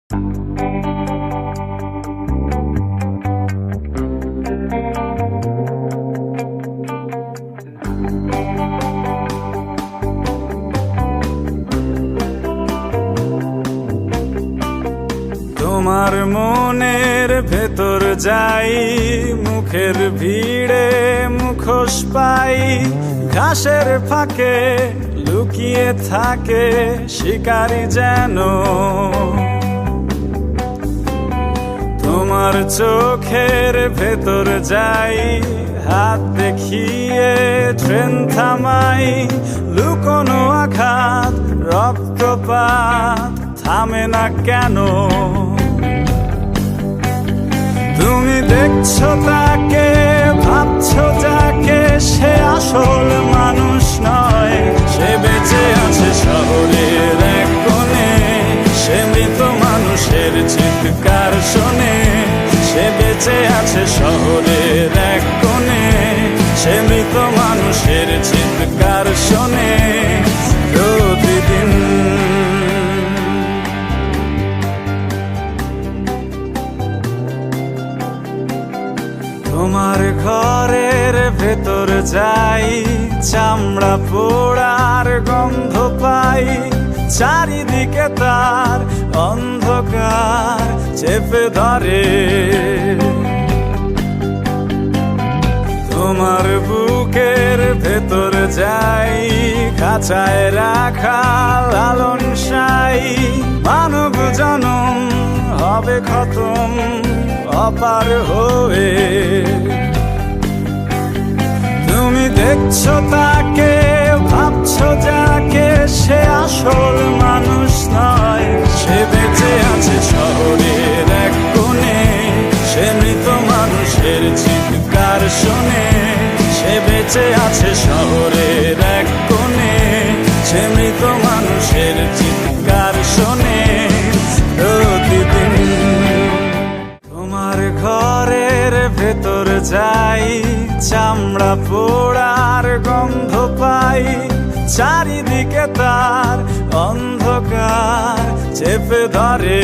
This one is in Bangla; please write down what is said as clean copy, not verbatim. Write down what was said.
তোমার মনের ভেতর যাই, মুখের ভিড়ে মুখোশ পাই, ঘাসের ফাঁকে লুকিয়ে থাকে শিকারী যেন। তোমার চোখের ভেতর যাই, হাত দেখিয়ে ট্রেন থামাই, লুকোনো আঘাত রক্তপাত থামে না কেন। তুমি দেখছো তাকে, ভাবছো যাকে, সে আসল মানুষ নয়। সে বেঁচে আছে শহরের এক কোণে, সে মৃত মানুষের চিৎকার শোনে। সে বেঁচে আছে শহরের এক কোণে, সে মৃত মানুষের চিৎকার শোনে প্রতিদিন। তোমার ঘরের ভেতর যাই, চামড়া পোড়ার গন্ধ পাই, চারিদিকে তার অন্ধকার চেপে ধরে। তোমার বুকের ভেতর যাই, খাঁচায় রাখা লালন সাই, মানব জনম হবে খতম অপার হয়ে। তুমি দেখছো তাকে, ভাবছো যাকে, সে আসল মানুষ নয়। সে বেঁচে আছে শহরের এক কোণে, সে মৃত মানুষের চিৎকার শোনে। সে বেঁচে আছে শহরের এক কোণে, সে মৃত মানুষের চিৎকার শোনে প্রতিদিন। তোমার ঘরের ভেতর যাই, চামড়া পোড়ার গন্ধ পাই, চারিদিকে তার অন্ধকার চেপে ধরে।